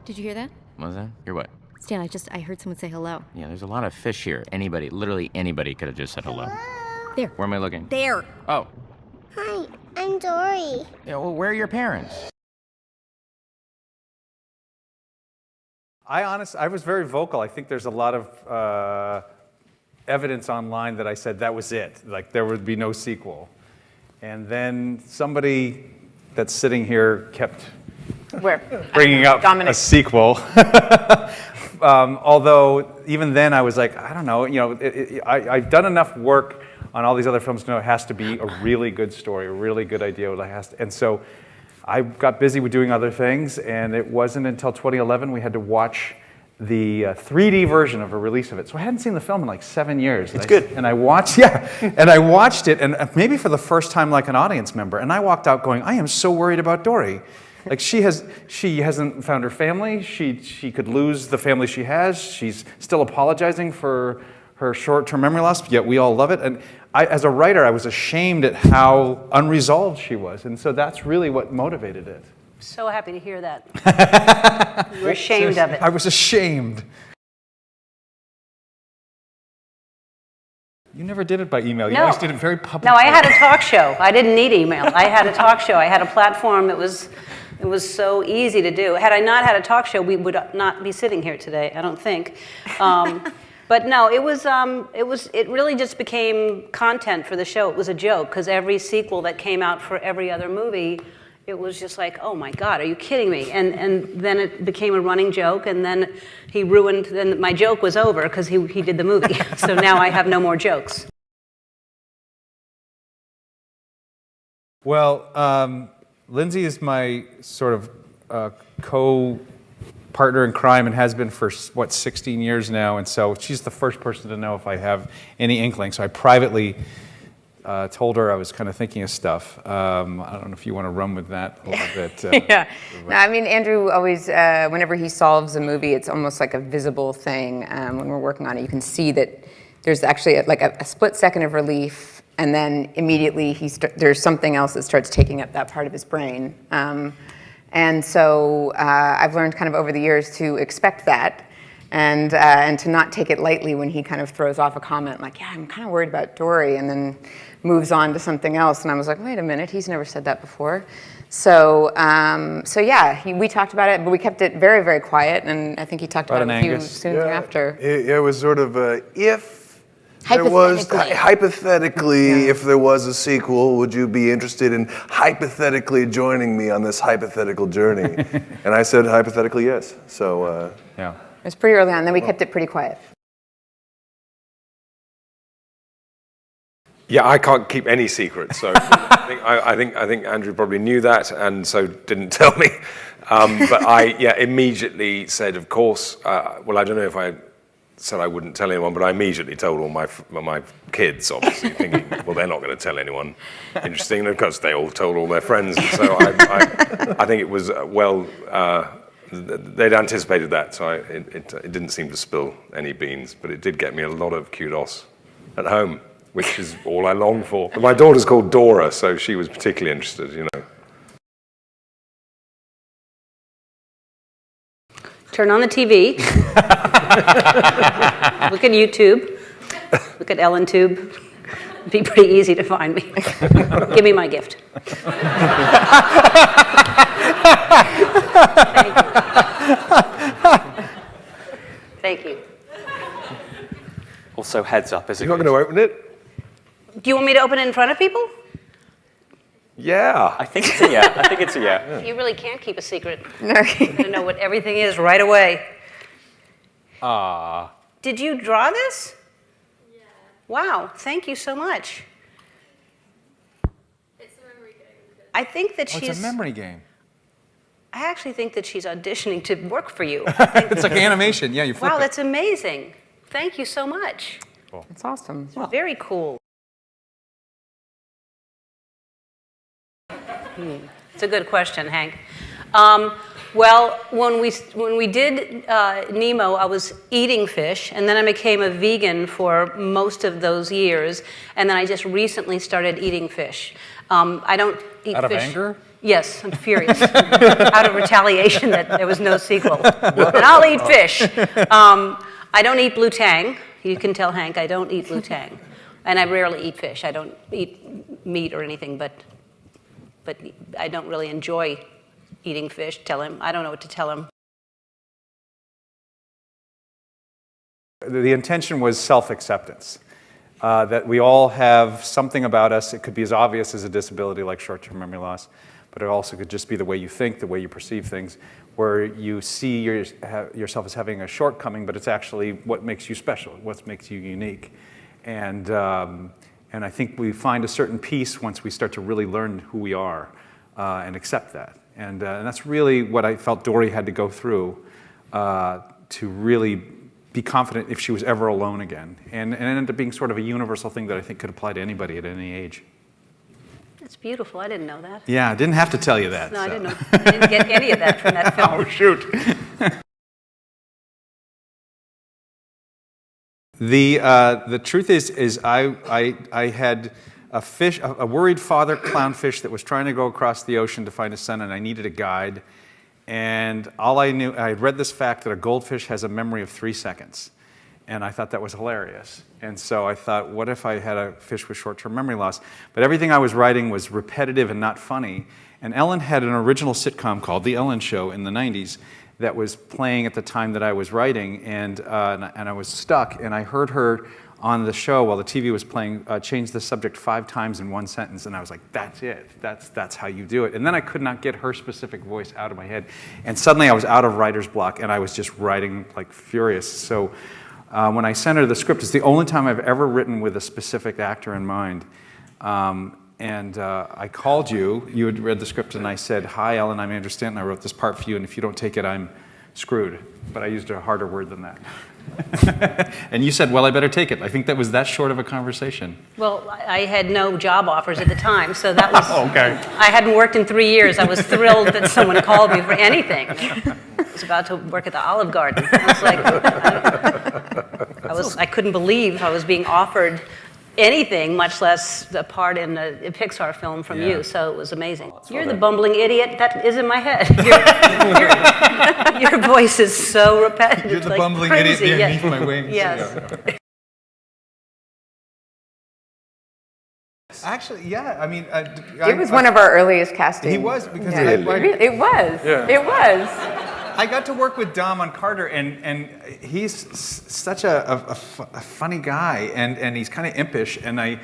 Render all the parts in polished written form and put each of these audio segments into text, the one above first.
Did you hear that? What was that? Hear what? Stan, I heard someone say hello. Yeah, there's a lot of fish here. Anybody, literally anybody could have just said hello. There. Where am I looking? There. Oh. Hi, I'm Dory. Yeah, well, where are your parents? I was very vocal. I think there's a lot of evidence online that I said that was it. Like, there would be no sequel. And then somebody that's sitting here kept bringing up Dominic. a sequel. Although, even then, I was like, I don't know. You know, I've done enough work on all these other films to know it has to be a really good story, a really good idea. And so I got busy with doing other things, and it wasn't until 2011 we had to watch the 3D version of a release of it. So I hadn't seen the film in like 7 years. It's good. And I watched, and I watched it, and maybe for the first time like an audience member, and I walked out going, I am so worried about Dory. Like, she hasn't found her family. She could lose the family she has. She's still apologizing for her short-term memory loss, yet we all love it. And as a writer, I was ashamed at how unresolved she was. And so that's really what motivated it. So happy to hear that. You were ashamed of it. I was ashamed. You never did it by email. You always did it very publicly. No, I had a talk show. I didn't need email. I had a talk show. I had a platform that was so easy to do. Had I not had a talk show, we would not be sitting here today, I don't think. But no, it really just became content for the show. It was a joke, because every sequel that came out for every other movie, it was just like, oh my God, are you kidding me? And then it became a running joke, and then then my joke was over because he did the movie. So now I have no more jokes. Well, Lindsay is my sort of co-partner in crime and has been for, 16 years now. And so she's the first person to know if I have any inkling. So I privately told her I was kind of thinking of stuff. I don't know if you want to run with that a little bit. Yeah. No, I mean, Andrew always, whenever he solves a movie, it's almost like a visible thing when we're working on it. You can see that there's actually a split second of relief, and then immediately there's something else that starts taking up that part of his brain. And so I've learned kind of over the years to expect that, and to not take it lightly when he kind of throws off a comment like, yeah, I'm kind of worried about Dory, and then moves on to something else. And I was like, wait a minute, he's never said that before. So yeah, we talked about it, but we kept it very, very quiet, and I think he talked about it a few soon after. It was sort of if there was, hypothetically, if there was a sequel, would you be interested in hypothetically joining me on this hypothetical journey? And I said hypothetically yes. So yeah. It was pretty early on, then we kept it pretty quiet. Yeah, I can't keep any secrets, so I think Andrew probably knew that, and so didn't tell me. But I immediately said, of course. Well, I don't know if I said I wouldn't tell anyone, but I immediately told all my kids, obviously, thinking, well, they're not going to tell anyone. Interesting, and of course, they all told all their friends. And so I think it was they'd anticipated that, so it didn't seem to spill any beans, but it did get me a lot of kudos at home, which is all I long for. But my daughter's called Dora, so she was particularly interested, you know. Turn on the TV. Look at YouTube. Look at EllenTube. It'd be pretty easy to find me. Give me my gift. Thank you. Also, heads up, is it? You're not going to open it? Do you want me to open it in front of people? Yeah. I think it's a yeah. I think it's a yeah. You really can't keep a secret. You know what everything is right away. Did you draw this? Yeah. Wow, thank you so much. It's a memory game. I think that she's... It's a memory game. I actually think that she's auditioning to work for you. It's like animation. Yeah, you flip Wow, it. that's amazing. Thank you so much. Cool. It's awesome. Very cool. It's a good question, Hank. Well, when we did Nemo, I was eating fish, and then I became a vegan for most of those years, and then I just recently started eating fish. I don't eat Out of fish. anger? Yes, I'm furious. Out of retaliation that there was no sequel. And I'll eat fish. I don't eat blue tang. You can tell Hank I don't eat blue tang. And I rarely eat fish. I don't eat meat or anything, but I don't really enjoy eating fish. Tell him. I don't know what to tell him. The intention was self-acceptance, that we all have something about us. It could be as obvious as a disability like short-term memory loss, but it also could just be the way you think, the way you perceive things, where you see yourself as having a shortcoming, but it's actually what makes you special, what makes you unique. And I think we find a certain peace once we start to really learn who we are and accept that. And that's really what I felt Dory had to go through to really be confident if she was ever alone again. And it ended up being sort of a universal thing that I think could apply to anybody at any age. That's beautiful. I didn't know that. Yeah, I didn't have to tell you that. No, so. I didn't know. I didn't get any of that from that film. Oh, shoot. The truth is I had a worried father clownfish that was trying to go across the ocean to find his son, and I needed a guide. And all I knew, I had read this fact that a goldfish has a memory of 3 seconds. And I thought that was hilarious. And so I thought, what if I had a fish with short-term memory loss? But everything I was writing was repetitive and not funny. And Ellen had an original sitcom called The Ellen Show in the 90s that was playing at the time that I was writing. And I was stuck. And I heard her on the show while the TV was playing change the subject 5 times in one sentence. And I was like, that's it. That's how you do it. And then I could not get her specific voice out of my head. And suddenly I was out of writer's block. And I was just writing like furious. So when I sent her the script, it's the only time I've ever written with a specific actor in mind. I called you. You had read the script, and I said, "Hi, Ellen, I'm Andrew Stanton. I wrote this part for you, and if you don't take it, I'm screwed." But I used a harder word than that. And you said, "Well, I better take it." I think that was that short of a conversation. Well, I had no job offers at the time, so that was... Okay. I hadn't worked in 3 years. I was thrilled that someone called me for anything. I was about to work at the Olive Garden. I was like, I couldn't believe I was being offered anything, much less a part in a Pixar film from you, so it was amazing. You're the bumbling idiot that is in my head. Your voice is so repetitive. You're the like bumbling crazy. idiot beneath my wings. Yes. Actually, yeah. I mean, It was one of our earliest castings. He was because It was. Yeah. It was. I got to work with Dom on Carter, and he's such a funny guy, and he's kind of impish, and I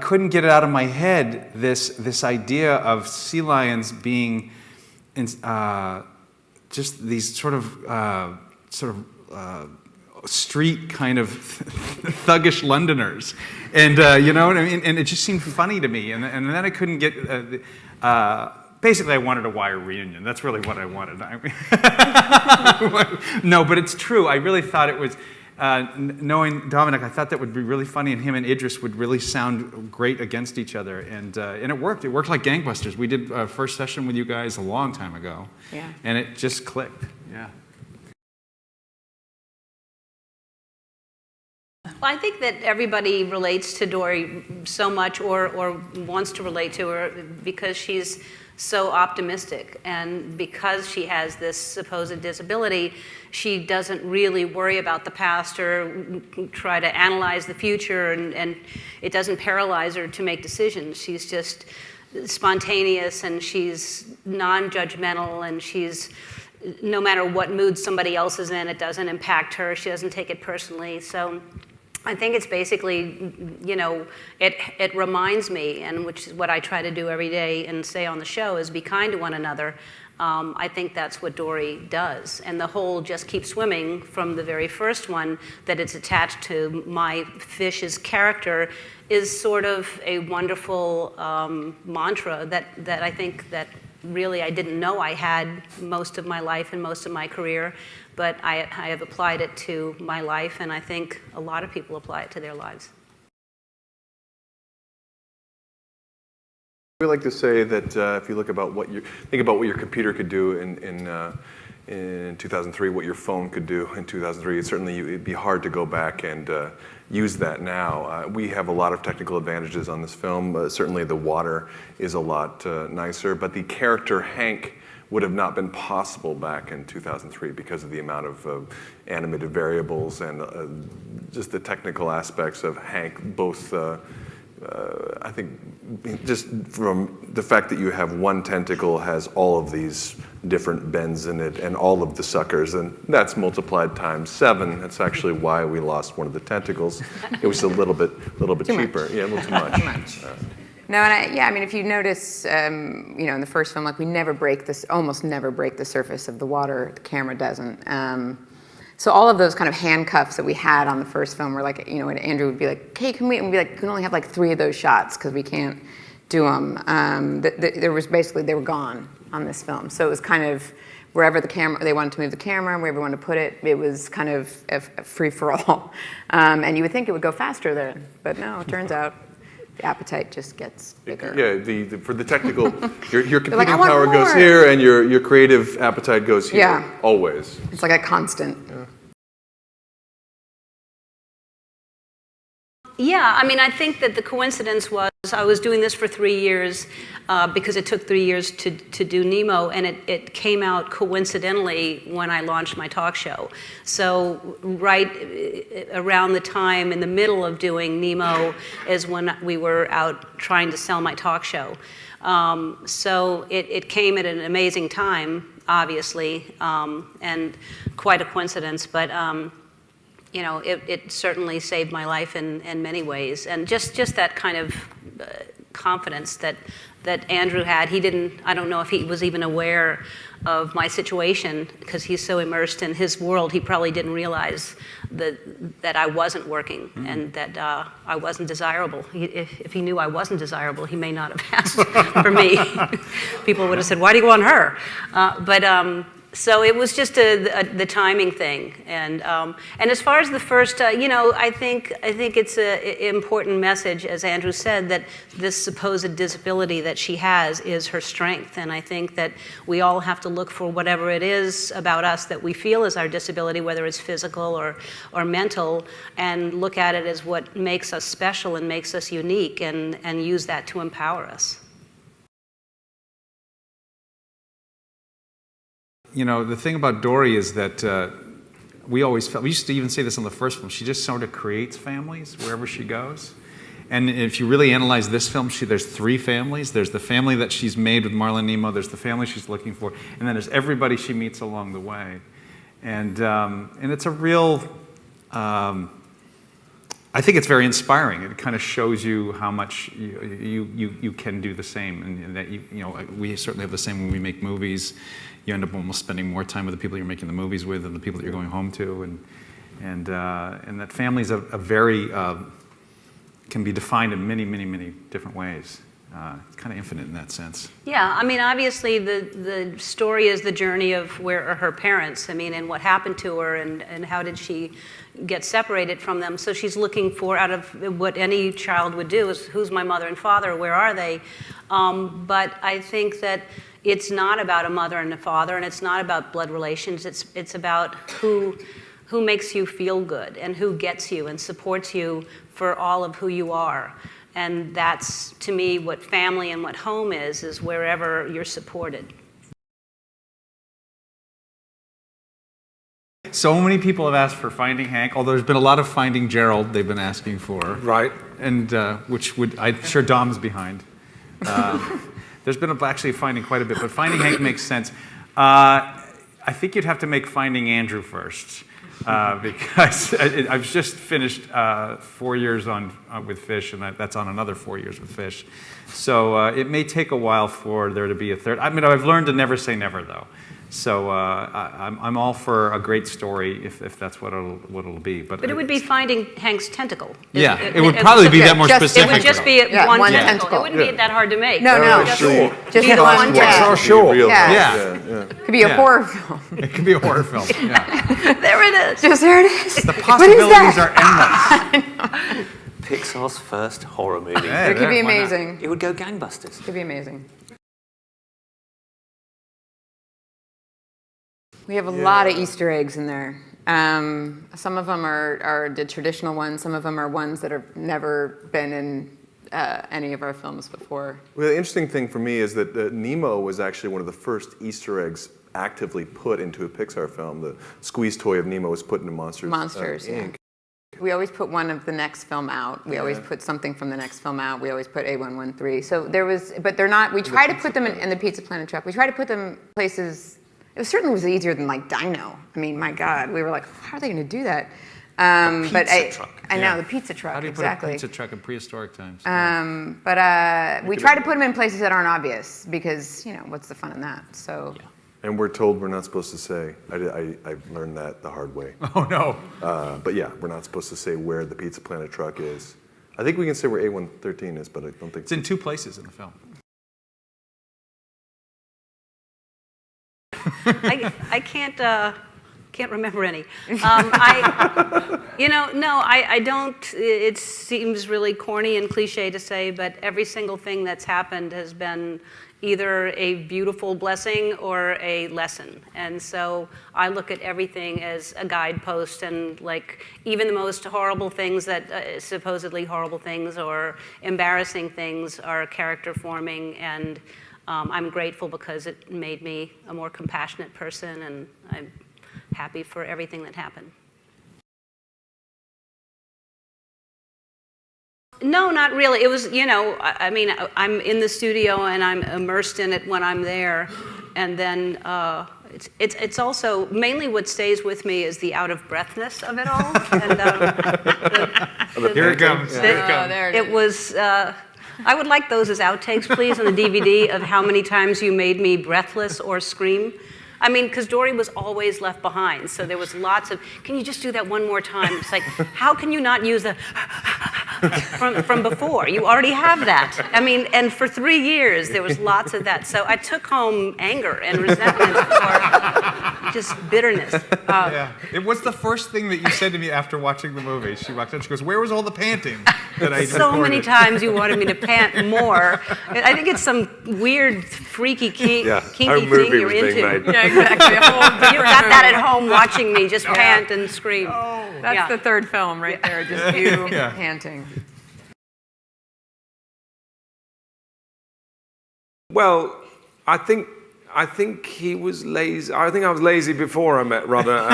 couldn't get it out of my head this idea of sea lions being just these sort of street kind of thuggish Londoners, and you know what I mean. And it just seemed funny to me, and then I couldn't get. Basically, I wanted a Wire reunion. That's really what I wanted. No, but it's true. I really thought it was, knowing Dominic, I thought that would be really funny, and him and Idris would really sound great against each other. And it worked. It worked like gangbusters. We did a first session with you guys a long time ago. Yeah. And it just clicked. Yeah. Well, I think that everybody relates to Dory so much or wants to relate to her because she's so optimistic, and because she has this supposed disability, she doesn't really worry about the past or try to analyze the future, and it doesn't paralyze her to make decisions. She's just spontaneous, and she's non-judgmental, and she's, no matter what mood somebody else is in, it doesn't impact her. She doesn't take it personally. So I think it's basically, you know, it reminds me, and which is what I try to do every day and say on the show, is be kind to one another. I think that's what Dory does. And the whole just keep swimming from the very first one, that it's attached to my fish's character, is sort of a wonderful mantra that I think that really I didn't know I had most of my life and most of my career. But I have applied it to my life, and I think a lot of people apply it to their lives. We like to say that if you think about what your computer could do in 2003, what your phone could do in 2003, it'd be hard to go back and use that now. We have a lot of technical advantages on this film. Certainly the water is a lot nicer, but the character Hank would have not been possible back in 2003 because of the amount of animated variables and just the technical aspects of Hank, both I think just from the fact that you have one tentacle has all of these different bends in it and all of the suckers, and that's multiplied times 7. That's actually why we lost one of the tentacles. It was a little bit cheaper. Yeah, a little too much. Too much. No, and I mean, if you notice, in the first film, like we never break this, almost never break the surface of the water. The camera doesn't. So all of those kind of handcuffs that we had on the first film were like, and Andrew would be like, "Hey, can we?" And we'd be like, "We can only have like 3 of those shots because we can't do them." There was basically they were gone on this film, so it was kind of wherever the camera they wanted to move the camera, wherever they wanted to put it, it was kind of a free for all. And you would think it would go faster there, but no, it turns out. The appetite just gets bigger. Yeah, for the technical, your computing like, "I want power goes more." here, and your creative appetite goes here. Yeah. Always. It's like a constant. Yeah, I mean, I think that the coincidence was I was doing this for 3 years because it took 3 years to do Nemo, and it came out coincidentally when I launched my talk show. So right around the time in the middle of doing Nemo is when we were out trying to sell my talk show. So it came at an amazing time, obviously, and quite a coincidence, but it certainly saved my life in many ways. And just that kind of confidence that Andrew had. I don't know if he was even aware of my situation because he's so immersed in his world, he probably didn't realize that I wasn't working and that I wasn't desirable. If he knew I wasn't desirable, he may not have asked for me. People would have said, "Why do you want her?" So it was just the timing thing, and as far as the first, I think it's an important message, as Andrew said, that this supposed disability that she has is her strength, and I think that we all have to look for whatever it is about us that we feel is our disability, whether it's physical or mental, and look at it as what makes us special and makes us unique, and use that to empower us. The thing about Dory is that we used to even say this on the first film, she just sort of creates families wherever she goes. And if you really analyze this film, there's 3 families. There's the family that she's made with Marlin Nemo, there's the family she's looking for, and then there's everybody she meets along the way. And it's a real, I think it's very inspiring. It kind of shows you how much you can do the same, and that we certainly have the same when we make movies. You end up almost spending more time with the people you're making the movies with than the people that you're going home to, and that families are very can be defined in many, many, many different ways. It's kind of infinite in that sense. Yeah, I mean, obviously the story is the journey of where are her parents, and what happened to her, and how did she get separated from them. So she's looking for, out of what any child would do, is who's my mother and father, where are they? But I think that it's not about a mother and a father, and it's not about blood relations. It's about who makes you feel good and who gets you and supports you for all of who you are. And that's, to me, what family and what home is wherever you're supported. So many people have asked for Finding Hank, although there's been a lot of Finding Gerald they've been asking for. Right. And I'm sure Dom's behind. There's been actually Finding quite a bit, but Finding Hank makes sense. I think you'd have to make Finding Andrew first, because I've just finished 4 years with Fish, and that's on another 4 years with Fish. So it may take a while for there to be a third. I mean, I've learned to never say never, though. So I'm all for a great story if that's what it'll be. But it would be Finding Hank's tentacle. Yeah, it would probably be that more specific. It would just be one tentacle. It wouldn't be that hard to make. No. Just hit one tentacle. Sure. Yeah. It could be a horror film. It could be a horror film. Yeah. There it is. Just there it is. The possibilities are endless. Pixar's first horror movie. Yeah, It could be why not? amazing. It would go gangbusters. It could be amazing. We have a lot of Easter eggs in there. Some of them are the traditional ones. Some of them are ones that have never been in any of our films before. Well, the interesting thing for me is that Nemo was actually one of the first Easter eggs actively put into a Pixar film. The squeeze toy of Nemo was put into Monsters, Yeah. Inc. We always put one of the next film out. We always put something from the next film out. We always put A113. So there was, but they're not, we try to put them in the Pizza Planet truck. We try to put them places, it certainly was easier than like Dino. I mean, my God, we were like, how are they going to do that? I know, the pizza truck, How do you exactly. put a pizza truck in prehistoric times? We try to put them in places that aren't obvious because, what's the fun in that? So. And we're told we're not supposed to say. I learned that the hard way. Oh, no. But yeah, we're not supposed to say where the Pizza Planet truck is. I think we can say where A113 is, but I don't think It's in 2 places in the film. I can't remember any. I don't. It seems really corny and cliche to say, but every single thing that's happened has been either a beautiful blessing or a lesson. And so I look at everything as a guidepost, and like even the most horrible things that supposedly horrible things or embarrassing things are character forming, and I'm grateful because it made me a more compassionate person, and I'm happy for everything that happened. No, not really. It was, I'm in the studio and I'm immersed in it when I'm there. And then it's also, mainly what stays with me is the out-of-breathness of it all. And, Here it comes. It was, I would like those as outtakes, please, on the DVD of how many times you made me breathless or scream. I mean, because Dory was always left behind, so there was lots of, can you just do that one more time? It's like, how can you not use the from before? You already have that. I mean, and for 3 years, there was lots of that. So I took home anger and resentment or just bitterness. What's the first thing that you said to me after watching the movie? She walked in, she goes, where was all the panting that I So recorded? many times you wanted me to pant more. I think it's some weird, freaky, kinky thing movie you're was being into. made. Yeah, exactly. You got that at home watching me just pant and scream. That's the third film right there, just you panting. Well, I think he was lazy. I think I was lazy before I met Rudder,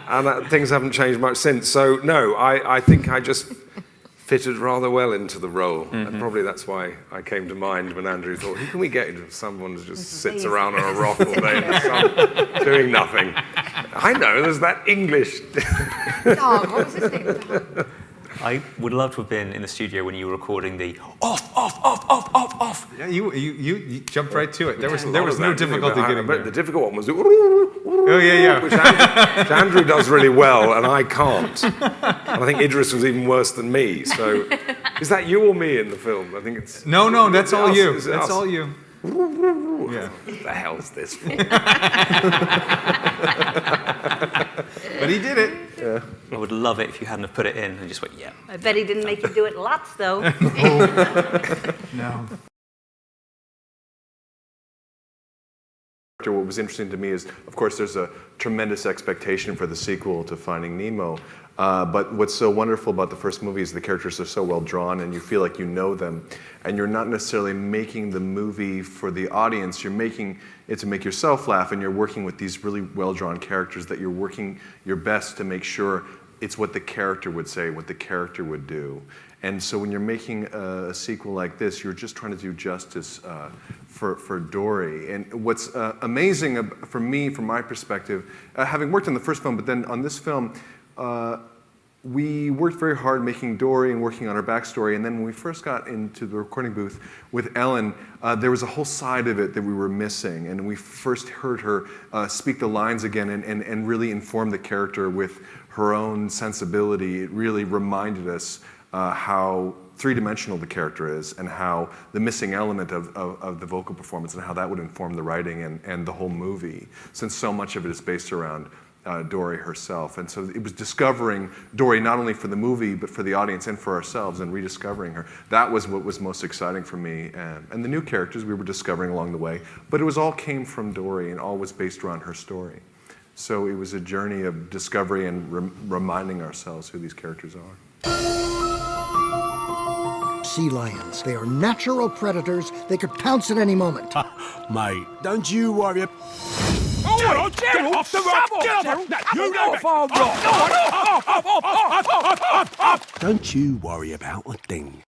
and things haven't changed much since. So no, I think I just fitted rather well into the role, and probably that's why I came to mind when Andrew thought, who can we get into someone who just sits around on a rock all day in the sun doing nothing? I know, there's that English. Dom, what was his name? I would love to have been in the studio when you were recording the off. Yeah, you jumped right to it. There was no difficulty getting but there. the difficult one was Which which Andrew does really well, and I can't. And I think Idris was even worse than me. So, is that you or me in the film? I think it's No, that's all us. you. Is it That's us? all you. Yeah. What the hell's this for? But he did it. I would love it if you hadn't have put it in and just went, yeah. I bet he didn't make you do it lots, though. No. What was interesting to me is, of course, there's a tremendous expectation for the sequel to Finding Nemo. But what's so wonderful about the first movie is the characters are so well drawn and you feel like you know them. And you're not necessarily making the movie for the audience, you're making it to make yourself laugh, and you're working with these really well drawn characters that you're working your best to make sure it's what the character would say, what the character would do. And so when you're making a sequel like this, you're just trying to do justice for Dory. And what's amazing for me, from my perspective, having worked on the first film, but then on this film, we worked very hard making Dory and working on her backstory. And then when we first got into the recording booth with Ellen, there was a whole side of it that we were missing. And we first heard her speak the lines again and really inform the character with her own sensibility. It really reminded us how three-dimensional the character is, and how the missing element of the vocal performance and how that would inform the writing and the whole movie, since so much of it is based around Dory herself. And so it was discovering Dory not only for the movie, but for the audience and for ourselves, and rediscovering her. That was what was most exciting for me. And the new characters we were discovering along the way, but it was all came from Dory and all was based around her story. So it was a journey of discovery and reminding ourselves who these characters are. Sea lions. They are natural predators. They could pounce at any moment. Mate, don't you worry. Oh, Gerald, get off the rock! Get off! You know Don't you worry about a thing.